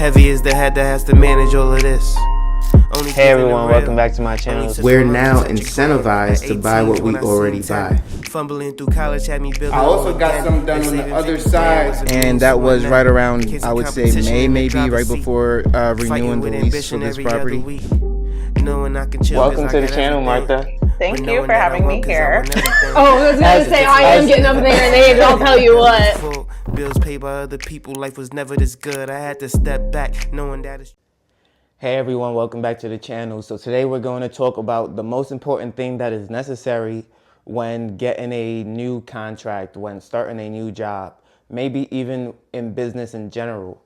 Heavy is the head that has to manage all of this. Hey everyone, welcome back to my channel. We're now incentivized to buy what we already buy. Fumbling through college had me building. I also got some done on the other side. And that was right around, I would say, May, maybe, right before renewing the lease for this property. Welcome to the channel, Martha. Thank you for having me here. Oh, I was going to say, I am getting up there in age, I'll tell you what. Bills paid by other people, life was never this good. I had to step back, knowing that it's... Hey everyone, welcome back to the channel. So today we're going to talk about the most important thing that is necessary when getting a new contract, when starting a new job, maybe even in business in general.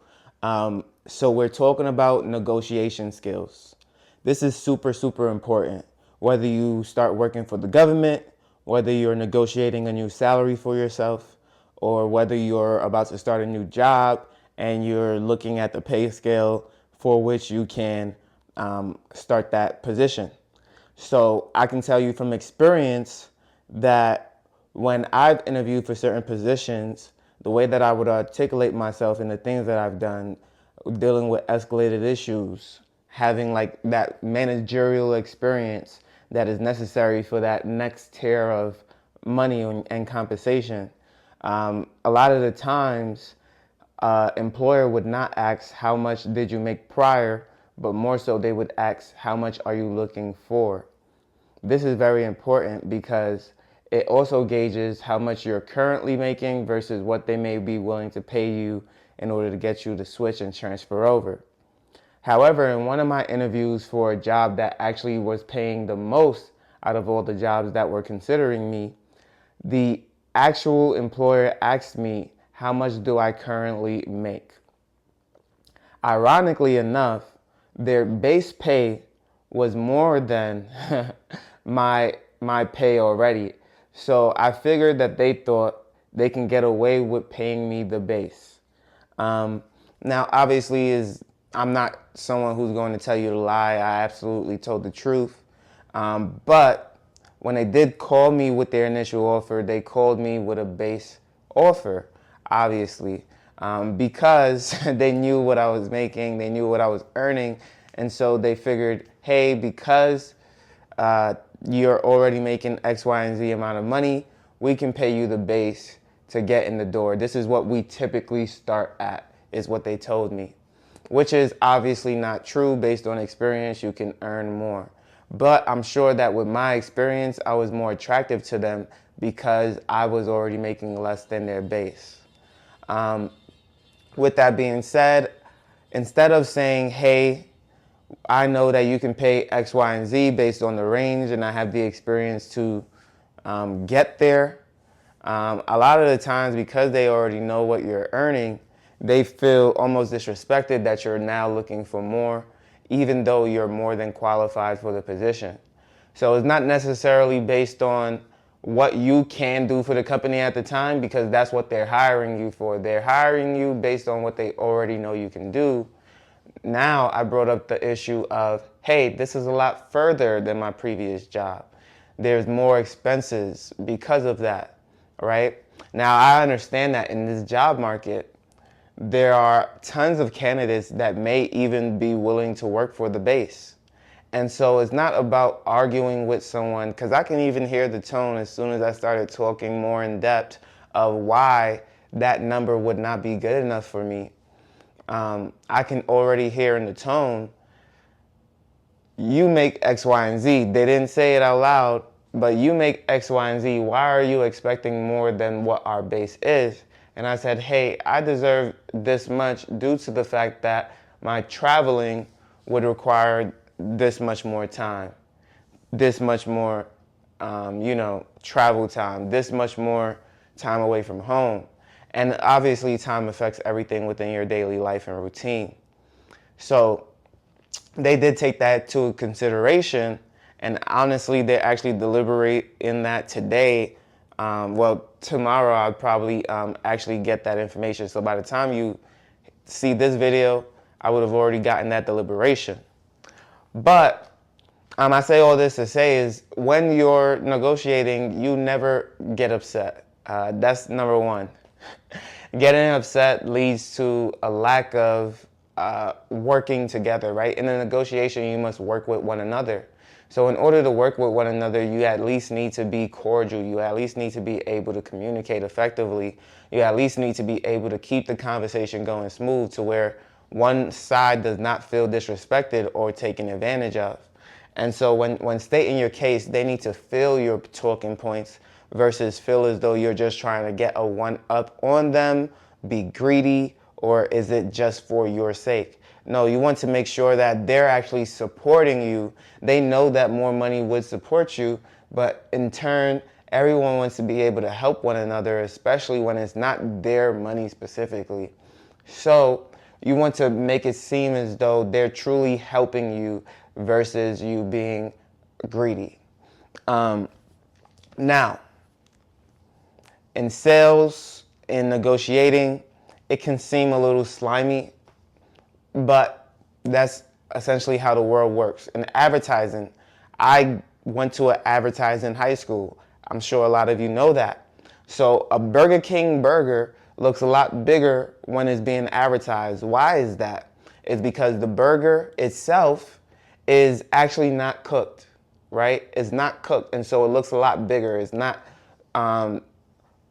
So we're talking about negotiation skills. This is super important. Whether you start working for the government, whether you're negotiating a new salary for yourself, or whether you're about to start a new job and you're looking at the pay scale for which you can start that position. So I can tell you from experience that when I've interviewed for certain positions, the way that I would articulate myself and the things that I've done, dealing with escalated issues, having like that managerial experience that is necessary for that next tier of money and compensation. A lot of the times, employer would not ask how much did you make prior, but more so they would ask how much are you looking for. This is very important because it also gauges how much you're currently making versus what they may be willing to pay you in order to get you to switch and transfer over. However, in one of my interviews for a job that actually was paying the most out of all the jobs that were considering me, the actual employer asked me, how much do I currently make? Ironically enough, their base pay was more than my pay already. So I figured that they thought they can get away with paying me the base. Now, obviously, I'm not someone who's going to tell you to lie. I absolutely told the truth. But when they did call me with their initial offer, they called me with a base offer, obviously, because they knew what I was making, they knew what I was earning, and so they figured, hey, because you're already making X, Y, and Z amount of money, we can pay you the base to get in the door. This is what we typically start at, is what they told me, which is obviously not true. Based on experience, you can earn more. But I'm sure that with my experience, I was more attractive to them because I was already making less than their base. With that being said, instead of saying, hey, I know that you can pay X, Y, and Z based on the range and I have the experience to get there, a lot of the times because they already know what you're earning, they feel almost disrespected that you're now looking for more, even though you're more than qualified for the position. So it's not necessarily based on what you can do for the company at the time, because that's what they're hiring you for. They're hiring you based on what they already know you can do. Now I brought up the issue of, hey, this is a lot further than my previous job. There's more expenses because of that, right? Now I understand that in this job market, there are tons of candidates that may even be willing to work for the base. And so it's not about arguing with someone, because I can even hear the tone as soon as I started talking more in depth of why that number would not be good enough for me. I can already hear in the tone, you make X, Y, and Z. They didn't say it out loud, but you make X, Y, and Z. Why are you expecting more than what our base is? And I said, hey, I deserve this much due to the fact that my traveling would require this much more time, this much more, travel time, this much more time away from home. And obviously time affects everything within your daily life and routine. So they did take that into consideration. And honestly, they actually deliberate in that today. Tomorrow I'll probably actually get that information. So by the time you see this video, I would have already gotten that deliberation. But I say all this to say is when you're negotiating, you never get upset. That's number one. Getting upset leads to a lack of working together, right? In a negotiation, you must work with one another. So in order to work with one another, you at least need to be cordial. You at least need to be able to communicate effectively. You at least need to be able to keep the conversation going smooth to where one side does not feel disrespected or taken advantage of. And so when stating your case, they need to feel your talking points versus feel as though you're just trying to get a one-up on them, be greedy, or is it just for your sake? No, you want to make sure that they're actually supporting you. They know that more money would support you, but in turn, everyone wants to be able to help one another, especially when it's not their money specifically. So you want to make it seem as though they're truly helping you versus you being greedy. Now, in sales, in negotiating, it can seem a little slimy, but that's essentially how the world works. In advertising, I went to an advertising high school. I'm sure a lot of you know that. So a Burger King burger looks a lot bigger when it's being advertised. Why is that? It's because the burger itself is actually not cooked, right? It's not cooked, and so it looks a lot bigger. It's not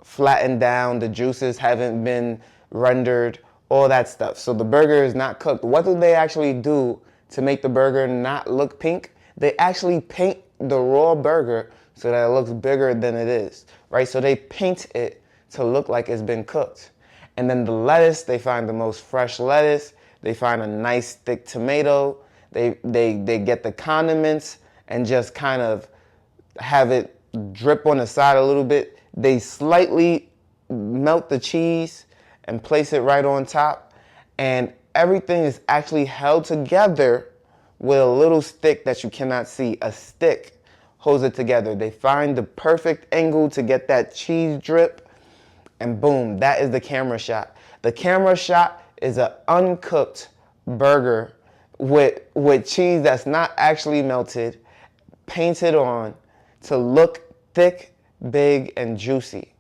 flattened down. The juices haven't been rendered, all that stuff. So the burger is not cooked. What do they actually do to make the burger not look pink? They actually paint the raw burger so that it looks bigger than it is, right? So they paint it to look like it's been cooked. And then the lettuce, they find the most fresh lettuce. They find a nice thick tomato. They get the condiments and just kind of have it drip on the side a little bit. They slightly melt the cheese and place it right on top. And everything is actually held together with a little stick that you cannot see. A stick holds it together. They find the perfect angle to get that cheese drip, and boom, that is the camera shot. The camera shot is an uncooked burger with cheese that's not actually melted, painted on to look thick, big, and juicy.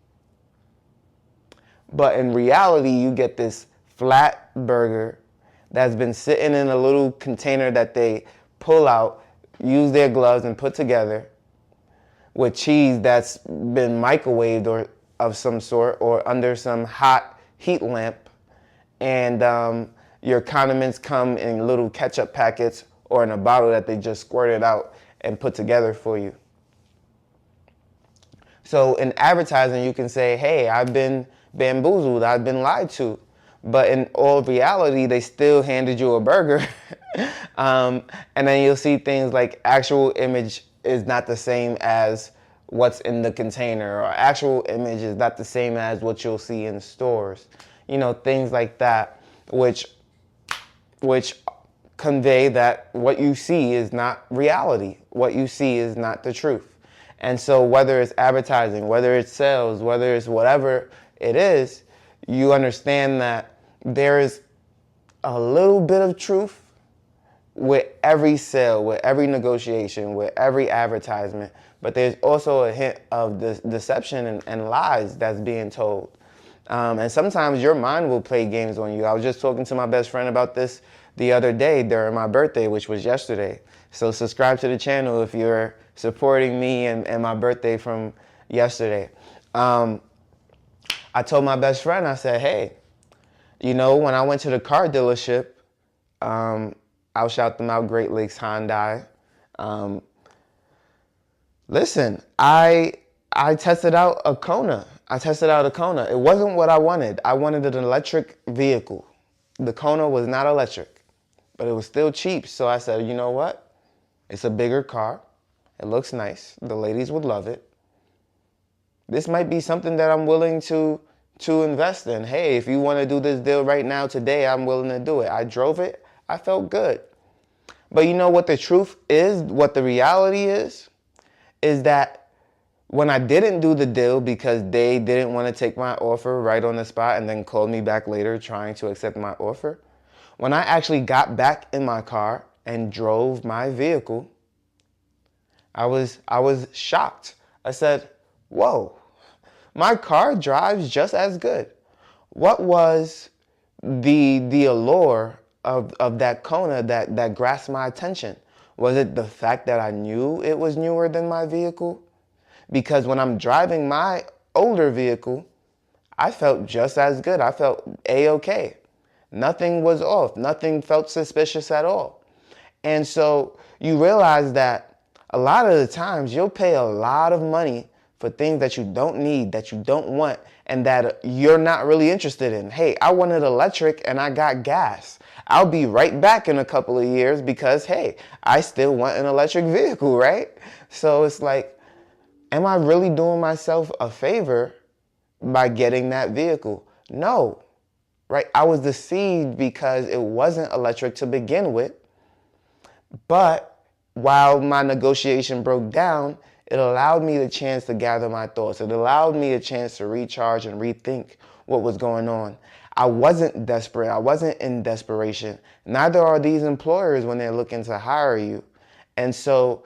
But in reality, you get this flat burger that's been sitting in a little container that they pull out, use their gloves, and put together with cheese that's been microwaved or of some sort or under some hot heat lamp. And your condiments come in little ketchup packets or in a bottle that they just squirted out and put together for you. So in advertising, you can say, hey, I've been bamboozled, I've been lied to. But in all reality, they still handed you a burger. And then you'll see things like actual image is not the same as what's in the container, or actual image is not the same as what you'll see in stores. You know, things like that, which convey that what you see is not reality. What you see is not the truth. And so whether it's advertising, whether it's sales, whether it's whatever it is, you understand that there is a little bit of truth with every sale, with every negotiation, with every advertisement, but there's also a hint of this deception and lies that's being told. And sometimes your mind will play games on you. I was just talking to my best friend about this the other day during my birthday, which was yesterday. So subscribe to the channel if you're supporting me and my birthday from yesterday. I told my best friend, I said, hey, you know, when I went to the car dealership, I'll shout them out, Great Lakes Hyundai. Listen, I tested out a Kona. It wasn't what I wanted. I wanted an electric vehicle. The Kona was not electric, but it was still cheap. So I said, you know what? It's a bigger car. It looks nice. The ladies would love it. This might be something that I'm willing to invest in. Hey, if you want to do this deal right now, today, I'm willing to do it. I drove it. I felt good. But you know what the truth is, what the reality is that when I didn't do the deal because they didn't want to take my offer right on the spot and then called me back later trying to accept my offer, when I actually got back in my car and drove my vehicle, I was shocked. I said, whoa, my car drives just as good. What was the allure of that Kona that grasped my attention? Was it the fact that I knew it was newer than my vehicle? Because when I'm driving my older vehicle, I felt just as good. I felt A-okay. Nothing was off. Nothing felt suspicious at all. And so you realize that a lot of the times you'll pay a lot of money for things that you don't need, that you don't want, and that you're not really interested in. Hey, I wanted electric and I got gas. I'll be right back in a couple of years because, hey, I still want an electric vehicle, right? So it's like, am I really doing myself a favor by getting that vehicle? No, right? I was deceived because it wasn't electric to begin with. But while my negotiation broke down, it allowed me the chance to gather my thoughts. It allowed me a chance to recharge and rethink what was going on. I wasn't desperate. I wasn't in desperation. Neither are these employers when they're looking to hire you. And so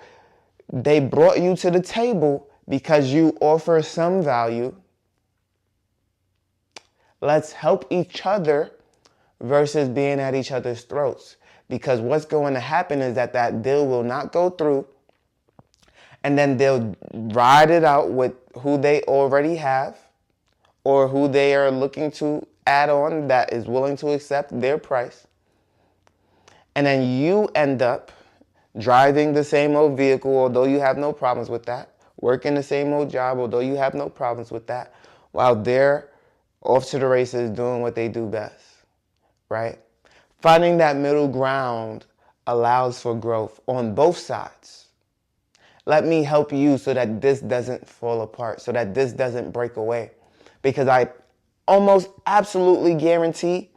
they brought you to the table because you offer some value. Let's help each other versus being at each other's throats. Because what's going to happen is that deal will not go through, and then they'll ride it out with who they already have or who they are looking to add on that is willing to accept their price. And then you end up driving the same old vehicle, although you have no problems with that, working the same old job, although you have no problems with that, while they're off to the races doing what they do best, right? Finding that middle ground allows for growth on both sides. Let me help you so that this doesn't fall apart, so that this doesn't break away. Because I almost absolutely guarantee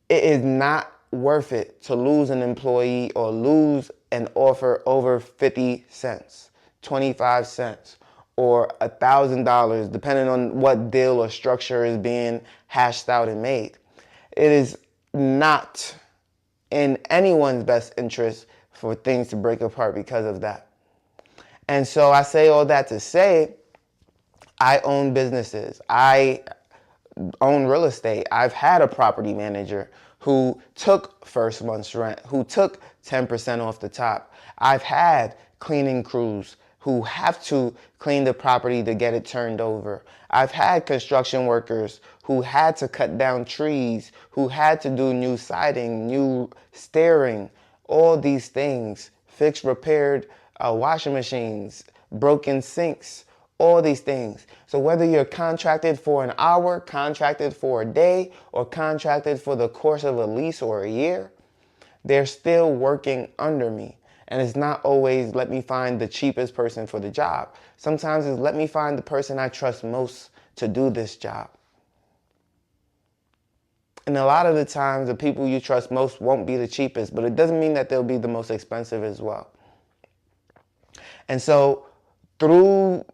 it is not worth it to lose an employee or lose an offer over 50 cents, 25 cents, or $1,000, depending on what deal or structure is being hashed out and made. It is not in anyone's best interest for things to break apart because of that. And so I say all that to say, I own businesses. I own real estate. I've had a property manager who took first month's rent, who took 10% off the top. I've had cleaning crews who have to clean the property to get it turned over. I've had construction workers who had to cut down trees, who had to do new siding, new stairing, all these things, fix, repaired washing machines, broken sinks, all these things. So whether you're contracted for an hour, contracted for a day, or contracted for the course of a lease or a year, they're still working under me. And it's not always let me find the cheapest person for the job. Sometimes it's let me find the person I trust most to do this job. And a lot of the times the people you trust most won't be the cheapest, but it doesn't mean that they'll be the most expensive as well. And so through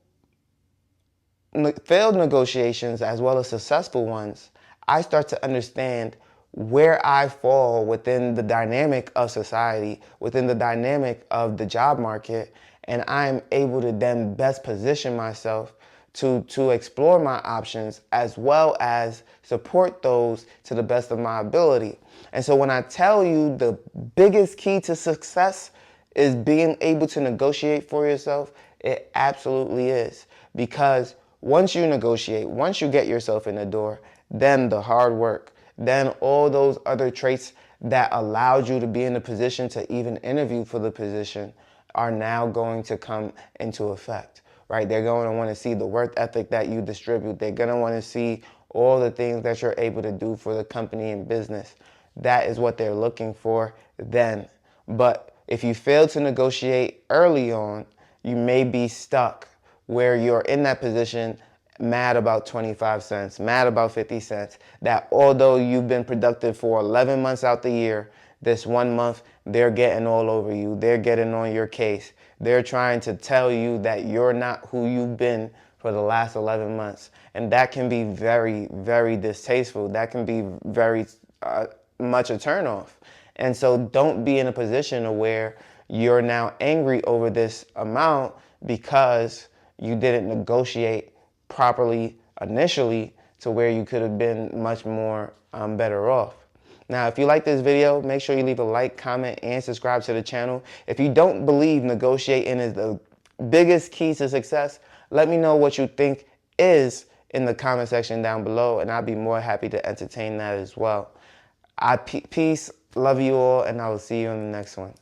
failed negotiations as well as successful ones, I start to understand where I fall within the dynamic of society, within the dynamic of the job market, and I'm able to then best position myself to explore my options as well as support those to the best of my ability. And so when I tell you the biggest key to success is being able to negotiate for yourself, it absolutely is. Because once you negotiate, once you get yourself in the door, then the hard work, then all those other traits that allowed you to be in the position to even interview for the position are now going to come into effect, right? They're going to want to see the work ethic that you distribute. They're going to want to see all the things that you're able to do for the company and business. That is what they're looking for then. But if you fail to negotiate early on, you may be stuck where you're in that position mad about 25 cents, mad about 50 cents, that although you've been productive for 11 months out the year, this 1 month, they're getting all over you. They're getting on your case. They're trying to tell you that you're not who you've been for the last 11 months. And that can be very, very distasteful. That can be very much a turnoff. And so don't be in a position where you're now angry over this amount because you didn't negotiate properly initially to where you could have been much more better off. Now, if you like this video, make sure you leave a like, comment, and subscribe to the channel. If you don't believe negotiating is the biggest key to success, let me know what you think is in the comment section down below, and I'll be more happy to entertain that as well. Peace, love you all, and I will see you in the next one.